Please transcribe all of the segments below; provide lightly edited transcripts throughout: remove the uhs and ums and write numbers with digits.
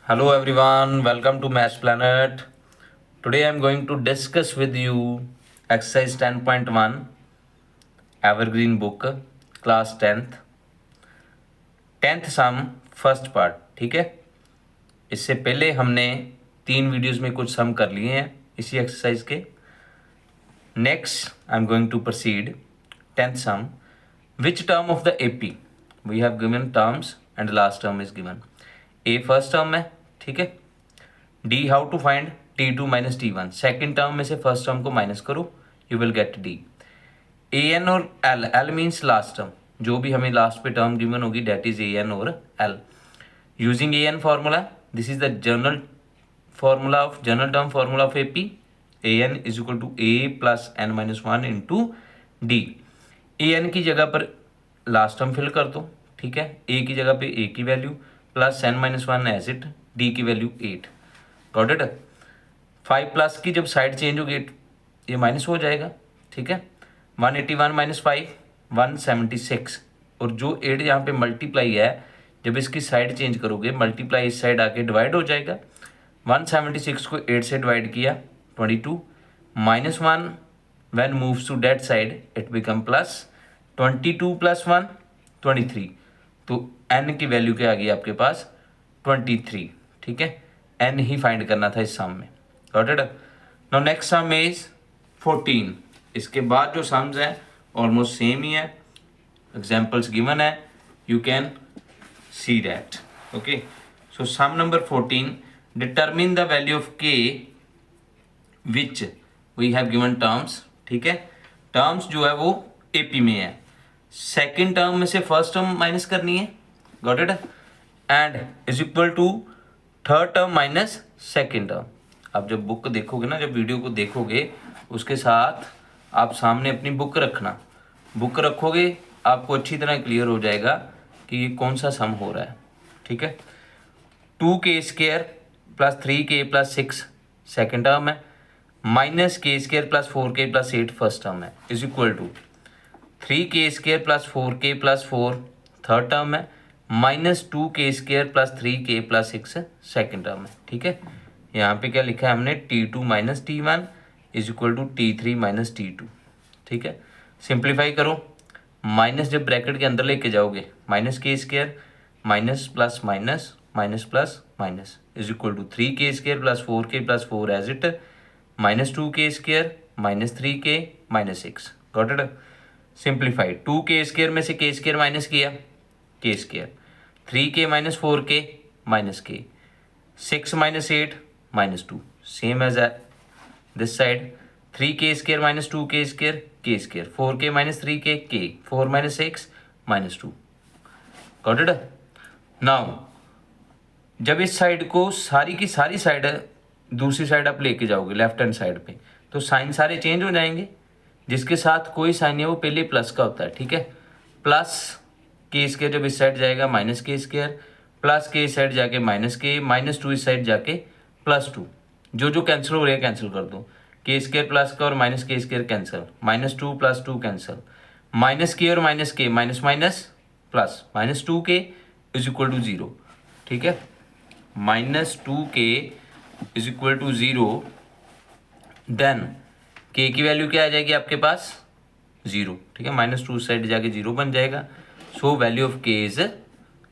Hello everyone, welcome to Maths Planet. Today I am going to discuss with you exercise 10.1 Evergreen book class 10th sum first part. ठीक है, इससे पहले हमने 3 videos में कुछ सम कर लिए हैं इसी एक्सरसाइज के। Next I am going to proceed 10th sum. Which term of the AP we have given terms and last term is given. A first term है, ठीक है। D how to find T2 minus T1, second term में से first term को minus करो, you will get D. A N और L, L means last term, जो भी हमें लास्ट पे टर्म गिवन होगी डेट इज ए एन और L. Using A N formula, this is the general formula of general term formula of AP. A N is equal to A plus N minus one into D. A N की जगह पर last term fill कर दो, ठीक है। ए की जगह पे ए की value plus N minus one as it, D की वैल्यू 8। Got it. 5 प्लस की जब साइड चेंज होगी ये माइनस हो जाएगा, ठीक है। 181 माइनस 5 176, और जो 8 यहाँ पे मल्टीप्लाई है जब इसकी साइड चेंज करोगे मल्टीप्लाई इस साइड आके डिवाइड हो जाएगा। 176 को 8 से डिवाइड किया 22, minus 1 when moves to that side it become plus, 22 plus 1 23, तो n की वैल्यू क्या आ गई आपके पास 23, ठीक है। n ही फाइंड करना था इस सम में। Got it. Now next sum is 14। इसके बाद जो सम्स हैं ऑलमोस्ट सेम ही है, एग्जाम्पल्स गिवन है, you can see that. Okay, so sum number 14, determine the value of k which we have given terms, ठीक है। टर्म्स जो है वो एपी में है, सेकेंड टर्म में से फर्स्ट टर्म माइनस करनी है। Got it. And is equal to third term minus second term. अब जब बुक देखोगे ना, जब वीडियो को देखोगे उसके साथ आप सामने अपनी बुक रखना, बुक रखोगे आपको अच्छी तरह क्लियर हो जाएगा कि ये कौन सा सम हो रहा है, ठीक है। 2k² plus 3k plus 6 second term है, minus k² plus 4k plus 8 first term है, is equal to 3k² plus 4k plus 4 third term है, minus 2k² plus 3k plus 6 second term है, ठीक है। यहाँ पे क्या लिखा है हमने T2 minus T1 is equal to T3 minus T2, ठीक है। सिंप्लीफाई करो, माइनस जब ब्रैकेट के अंदर लेके जाओगे -k² minus plus minus minus plus minus is equal to 3k² plus 4k plus 4 as it, minus 2k² minus 3k minus 6। Got it. Simplify, 2k² में से k² माइनस किया k², 3k minus 4k minus k, 6 minus 8 minus 2, same as this side, 3k² minus 2k² k², 4k minus 3k k, 4 minus 6 minus 2। Got it. Now जब इस side को सारी की सारी side दूसरी साइड आप लेके जाओगे लेफ्ट हैंड साइड पे, तो साइन सारे चेंज हो जाएंगे, जिसके साथ कोई साइन है वो पहले प्लस का होता है, ठीक है। प्लस k² जब इस साइड जाएगा माइनस k², प्लस के इस साइड जाके माइनस के, माइनस 2 इस साइड जाके प्लस 2, जो जो कैंसिल हो रहे हैं कैंसिल कर दो, k² प्लस का और minus k² cancel, minus 2 plus 2 cancel, minus k और minus k minus minus plus, minus 2k is equal to 0, ठीक है। Minus 2k is equal to 0, then k की वैल्यू क्या आ जाएगी आपके पास 0, ठीक है। माइनस 2 साइड जाके 0 बन जाएगा, so value of k is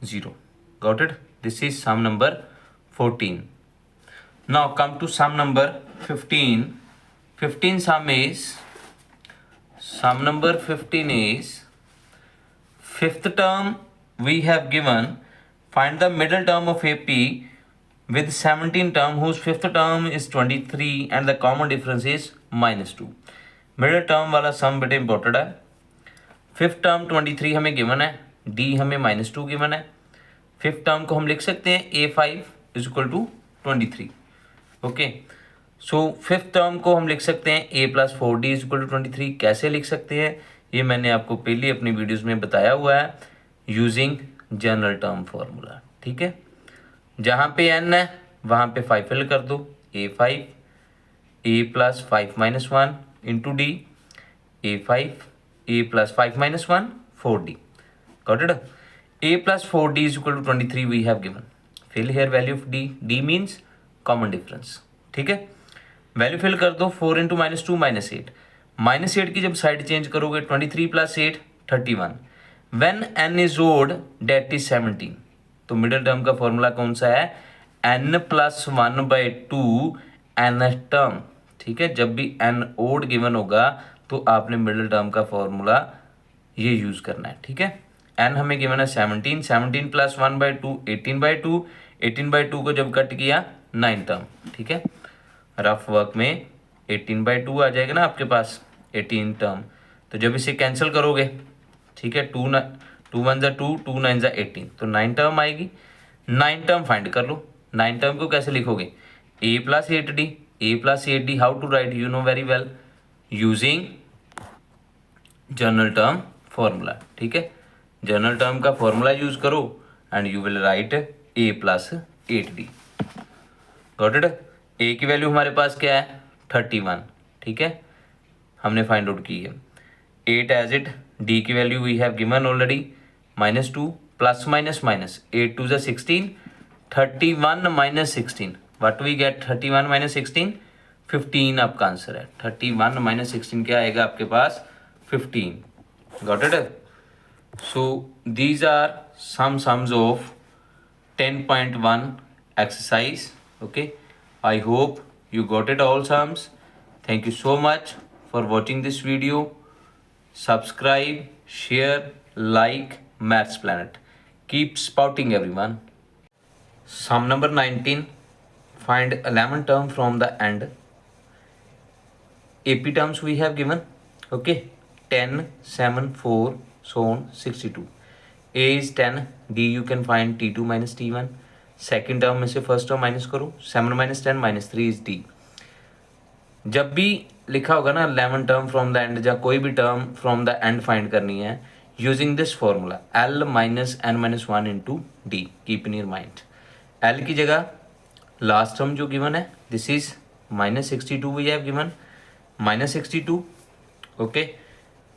0। Got it? This is sum number 14. Now come to sum number 15. 15 sum number 15 is fifth term we have given. Find the middle term of AP with 17 term whose fifth term is 23 and the common difference is -2. Middle term वाला सम बेटे important है। Fifth term 23 हमें given है, D हमें -2 given है। Fifth term को हम लिख सकते हैं A5 is equal to 23। Okay, so fifth term को हम लिख सकते हैं A plus 4D is equal to 23। कैसे लिख सकते हैं ये मैंने आपको पहले अपनी वीडियोस में बताया हुआ है, यूजिंग जनरल टर्म फार्मूला, ठीक है। जहाँ पे n है वहाँ पे 5 फिल कर दो, A5 A plus 5 minus 1 into D, A5 A plus 5 minus 1 4D। Got it. A plus 4D is equal to 23 we have given. Fill here value of D, D means common difference, ठीक है। Value fill कर दो, 4 into -2 -8, -8 की जब side change करोगे 23 + 8 31, when n is odd that is 17। तो middle term का formula कौन सा है, n + 1/2 nth टर्म, ठीक है। जब भी n ओड गिवन होगा तो आपने मिडिल टर्म का फॉर्मूला ये यूज करना है, ठीक है। n हमें गिवन है 17, 17 + 1/2 18/2, 18/2 को जब कट किया 9 टर्म, ठीक है। रफ वर्क में 18/2 आ जाएगा ना आपके पास 18 टर्म। तो जब इसे कैंसिल करोगे, ठीक है, 2 1 ज़ा 2, 2 9 ज़ा 18, तो 9 टर्म आएगी। 9 टर्म फाइंड कर लो। 9 टर्म को कैसे लिखोगे, a + 8d, a + 8d, how to write, you know very well, using general term formula, ठीक है। जनरल टर्म का फॉर्मूला यूज करो and you will write a + 8d। Got it. a की वैल्यू हमारे पास क्या है 31, ठीक है, हमने फाइंड आउट की है। 8 एज इट, d की value we have given already, -2 +- 8 2 ज़ा 16, 31 - 16, व्हाट वी गेट, 31 - 16 15 आपका आंसर है। 31 - 16 क्या आएगा आपके पास 15। Got it. So these are some sums of 10.1 exercise. Okay, I hope you got it all sums. Thank you so much for watching this video. Subscribe, share, like Maths Planet. Keep spouting everyone. Sum number 19. Find 11 term from the end. AP terms we have given. Okay, 10 7 4 so on 62. A is 10, D you can find T2 - T1, second term में से first term minus करो, 7 - 10 -3 is D। जब भी लिखा होगा ना 11 term from the and या कोई भी term from the end find करनी है using this formula L - n - 1 into D, keep in your mind. L की जगह लास्ट टर्म जो गिवन है this is -62 we have given, -62, okay,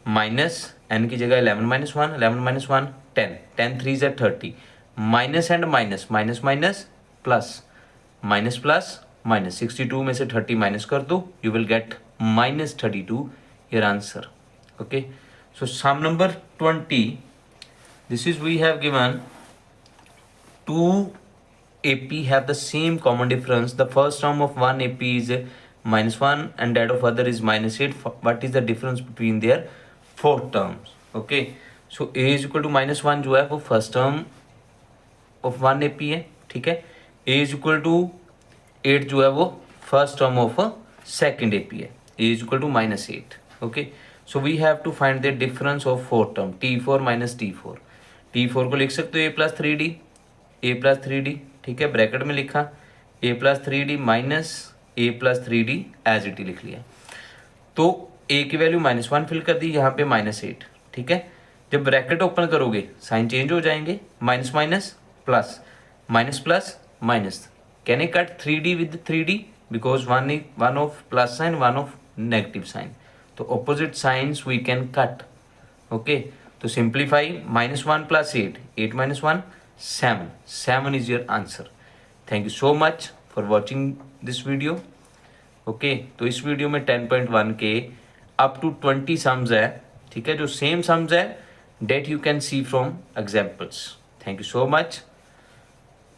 minus n की जगह 11 - 1, 11 - 1 10, 10 3 ज़ा 30, minus and minus, minus minus plus, minus plus minus, 62 में से 30 minus कर दो, you will get -32 your answer. Okay, so sum number 20, this is we have given 2 AP have the same common difference. The first term of one AP is -1 and that of other is -8. What is the difference between their four terms? Okay, so A is equal to -1 जो है वो first term of 1 AP है, ठीक है। A is equal to 8 जो है वो first term of second AP है, A is equal to -8. Okay, so we have to find the difference of fourth term, T4 - T4. T4 को लिख सकते हो A + 3D, A + 3D, ठीक है, ब्रैकेट में लिखा A + 3D minus A + 3D as it ही लिख लिया। तो A की वैल्यू -1 फिल कर दी, यहाँ पे -8, ठीक है। जब ब्रैकेट ओपन करोगे साइन चेंज हो जाएंगे, minus minus plus, minus plus minus. Can I cut 3D with 3D because one of plus sign, one of negative sign, तो opposite signs we can cut. Okay, तो simplify, -1 + 8, 8 - 1 7, 7 is your answer. Thank you so much for watching this video. Okay, तो इस video में 10.1 के up to 20 sums है, ठीक है, जो सेम सम्स है that you can see from examples. Thank you so much,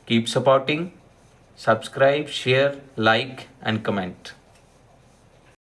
keep supporting, subscribe, share, like and comment.